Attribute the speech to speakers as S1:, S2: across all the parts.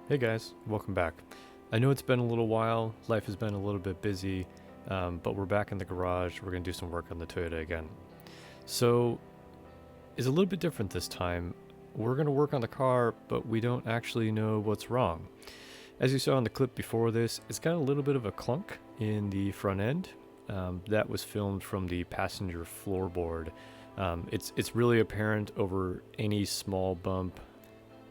S1: Hey guys, welcome back. I know it's been a little while, life has been a little bit busy, but we're back in the garage. We're going to do some work on the Toyota again. So, it's a little bit different this time. We're going to work on the car, but we don't actually know what's wrong. As you saw in the clip before this, it's got a little bit of a clunk in the front end. That was filmed from the passenger floorboard. It's really apparent over any small bump.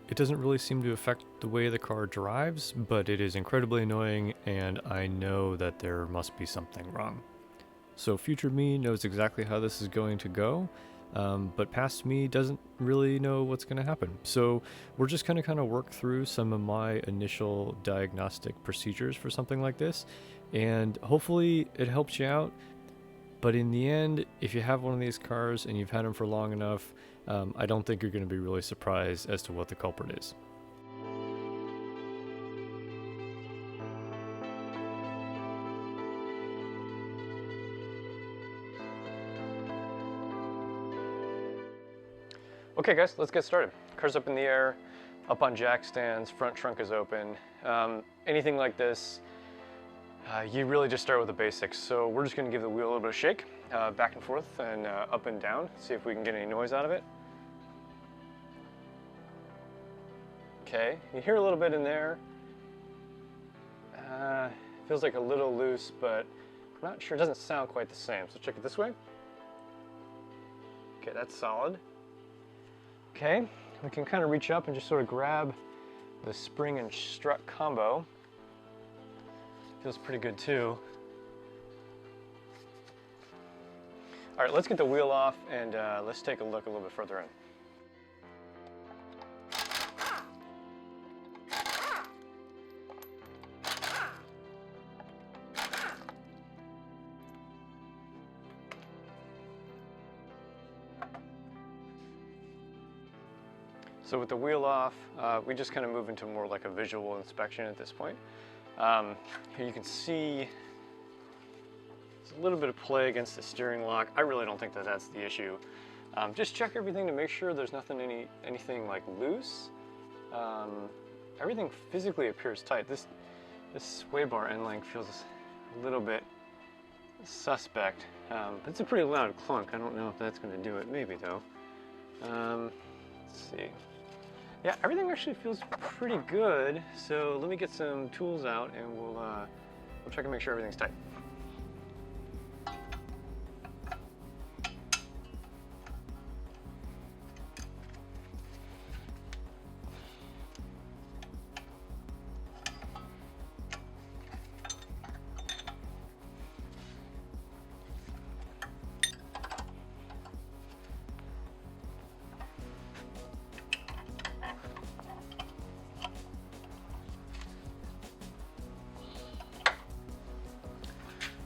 S1: It doesn't really seem to affect the way the car drives, but it is incredibly annoying, and I know that there must be something wrong. So future me knows exactly how this is going to go, but past me doesn't really know what's going to happen. So we're just going to kind of work through some of my initial diagnostic procedures for something like this, and hopefully it helps you out. But in the end, if you have one of these cars and you've had them for long enough, I don't think you're going to be really surprised as to what the culprit is. Okay guys, let's get started. Car's up in the air, up on jack stands, front trunk is open. Anything like this, you really just start with the basics. So we're just going to give the wheel a little bit of shake, back and forth and up and down, see if we can get any noise out of it. Okay, you hear a little bit in there. Feels like a little loose, but I'm not sure, it doesn't sound quite the same. So check it this way. Okay, that's solid. Okay, we can kind of reach up and just sort of grab the spring and strut combo. Feels pretty good too. All right, let's get the wheel off and let's take a look a little bit further in. So with the wheel off, we just kind of move into more like a visual inspection at this point. Here you can see there's a little bit of play against the steering lock. I really don't think that that's the issue. Just check everything to make sure there's nothing, anything like loose. Everything physically appears tight. This sway bar end link feels a little bit suspect. But it's a pretty loud clunk. I don't know if that's going to do it. Maybe though. Let's see. Yeah, everything actually feels pretty good. So let me get some tools out and we'll check and make sure everything's tight.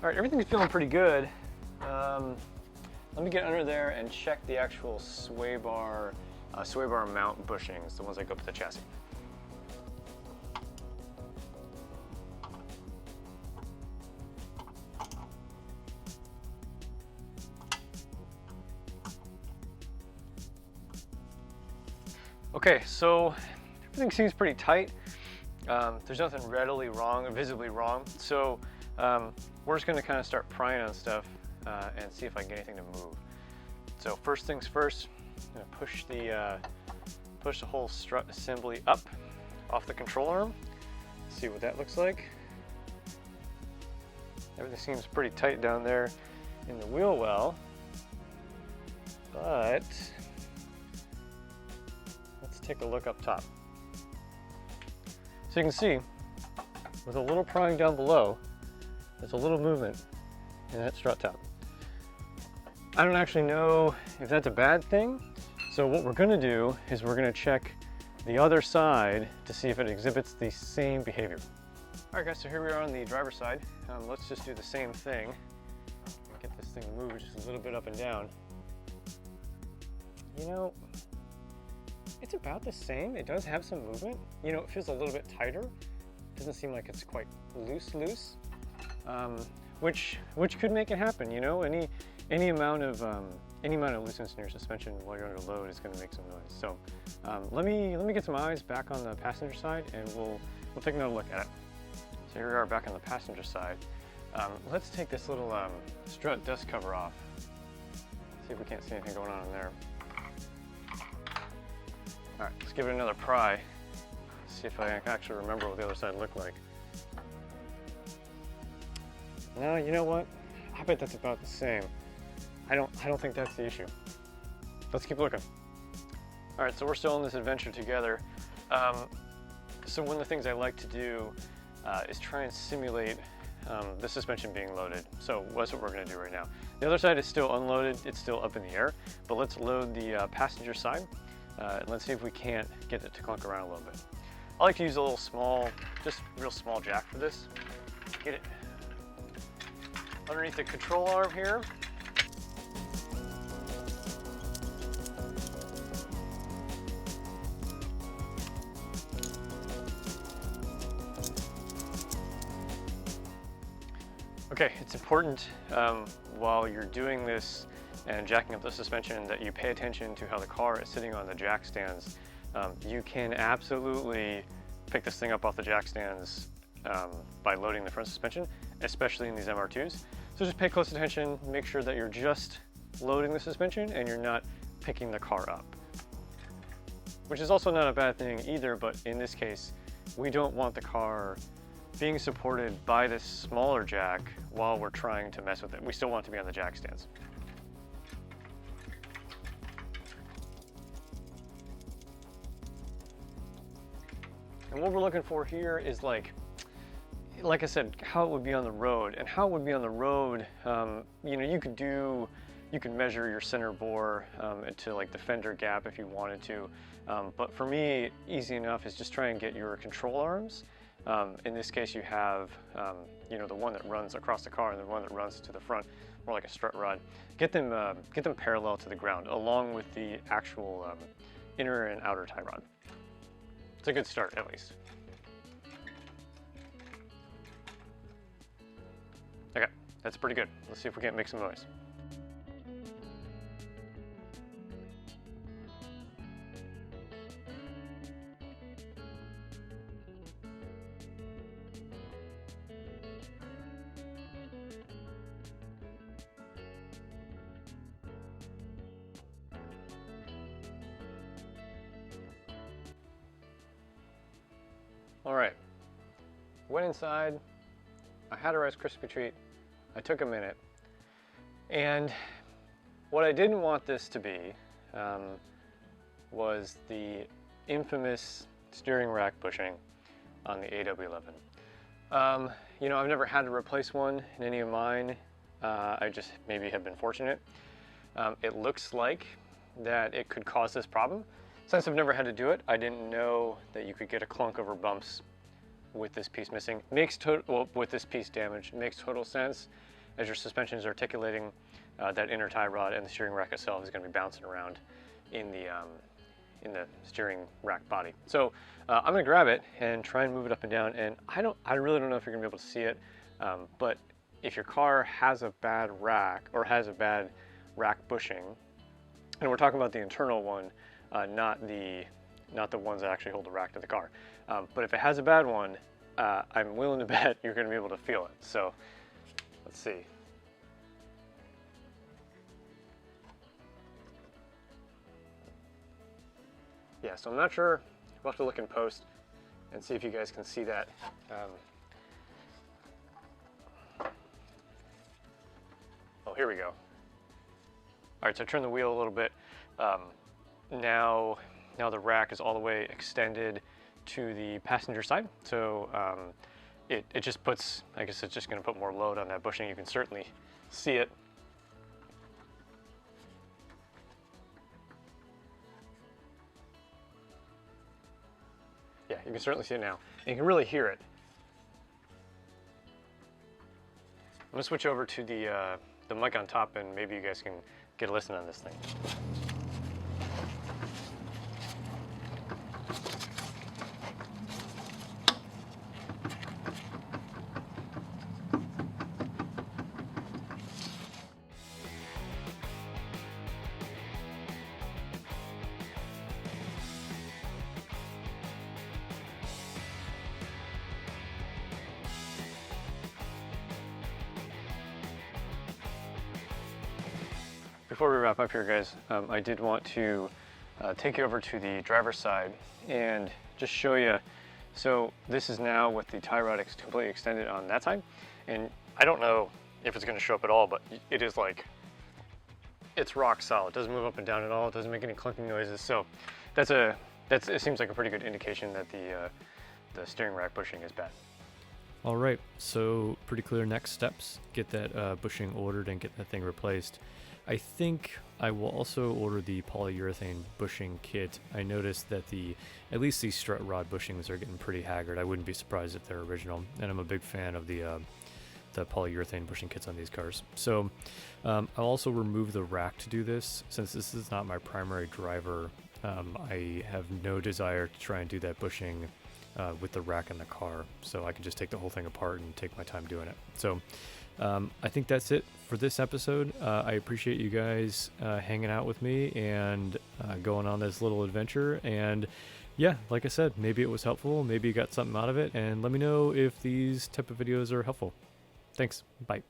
S1: All right, everything's feeling pretty good. Let me get under there and check the actual sway bar mount bushings, the ones that go up to the chassis. Okay, so everything seems pretty tight. There's nothing readily wrong or visibly wrong. So we're just gonna kind of start prying on stuff and see if I can get anything to move. So first things first, I'm gonna push the whole strut assembly up off the control arm. See what that looks like. Everything seems pretty tight down there in the wheel well, but let's take a look up top. So you can see with a little prying down below, there's a little movement in that strut top. I don't actually know if that's a bad thing. So what we're gonna do is we're gonna check the other side to see if it exhibits the same behavior. All right guys, so here we are on the driver's side. Let's just do the same thing. Get this thing moved just a little bit up and down. You know, it's about the same. It does have some movement. You know, it feels a little bit tighter. It doesn't seem like it's quite loose, which could make it happen. You know, any amount of any amount of looseness in your suspension while you're under load is going to make some noise. So let me get some eyes back on the passenger side, and we'll take another look at it. So here we are back on the passenger side. Let's take this little strut dust cover off. See if we can't see anything going on in there. All right, let's give it another pry. See if I can actually remember what the other side looked like. No, you know what? I bet that's about the same. I don't think that's the issue. Let's keep looking. All right, so we're still on this adventure together. So one of the things I like to do is try and simulate the suspension being loaded. So that's what we're going to do right now. The other side is still unloaded. It's still up in the air, but let's load the passenger side. And let's see if we can't get it to clunk around a little bit. I like to use a little small, just real small jack for this. Get it underneath the control arm here. Okay, it's important while you're doing this and jacking up the suspension that you pay attention to how the car is sitting on the jack stands. You can absolutely pick this thing up off the jack stands by loading the front suspension, especially in these MR2s. So just pay close attention, make sure that you're just loading the suspension and you're not picking the car up. Which is also not a bad thing either, but in this case, we don't want the car being supported by this smaller jack while we're trying to mess with it. We still want it to be on the jack stands. And what we're looking for here is like I said, how it would be on the road. And how it would be on the road, you know, you can measure your center bore to like the fender gap if you wanted to. But for me, easy enough is just try and get your control arms. In this case, you have, you know, the one that runs across the car and the one that runs to the front, more like a strut rod. Get them parallel to the ground, along with the actual inner and outer tie rod. It's a good start, at least. Okay, that's pretty good. Let's see if we can't make some noise. All right, went inside, I had a Rice Krispie treat, I took a minute, and what I didn't want this to be was the infamous steering rack bushing on the AW11. You know, I've never had to replace one in any of mine. I just maybe have been fortunate. It looks like that it could cause this problem. Since I've never had to do it, I didn't know that you could get a clunk over bumps with this piece missing. With this piece damaged, makes total sense. As your suspension is articulating, that inner tie rod and the steering rack itself is going to be bouncing around in the steering rack body. So I'm going to grab it and try and move it up and down. And I really don't know if you're going to be able to see it, but if your car has a bad rack or has a bad rack bushing, and we're talking about the internal one, not the ones that actually hold the rack to the car. But if it has a bad one, I'm willing to bet you're going to be able to feel it. So let's see. Yeah, so I'm not sure. We'll have to look in post and see if you guys can see that. Oh, here we go. All right, so I turn the wheel a little bit. Now the rack is all the way extended to the passenger side. So it just puts, I guess it's just gonna put more load on that bushing. You can certainly see it. Yeah, you can certainly see it now. And you can really hear it. I'm gonna switch over to the mic on top and maybe you guys can get a listen on this thing. before we wrap up here, guys, I did want to take you over to the driver's side and just show you. So this is now with the tie rod completely extended on that side, and I don't know if it's going to show up at all, but it is like, it's rock solid. It doesn't move up and down at all. It doesn't make any clunking noises. So it seems like a pretty good indication that the steering rack bushing is bad. All right, so pretty clear next steps. Get that bushing ordered and get that thing replaced. I think I will also order the polyurethane bushing kit. I noticed that at least these strut rod bushings are getting pretty haggard. I wouldn't be surprised if they're original, and I'm a big fan of the polyurethane bushing kits on these cars. So I'll also remove the rack to do this. Since this is not my primary driver, I have no desire to try and do that bushing with the rack in the car, so I can just take the whole thing apart and take my time doing it. So I think that's it for this episode. I appreciate you guys hanging out with me and going on this little adventure. And yeah, like I said, maybe it was helpful, maybe you got something out of it, and let me know if these type of videos are helpful. Thanks. Bye.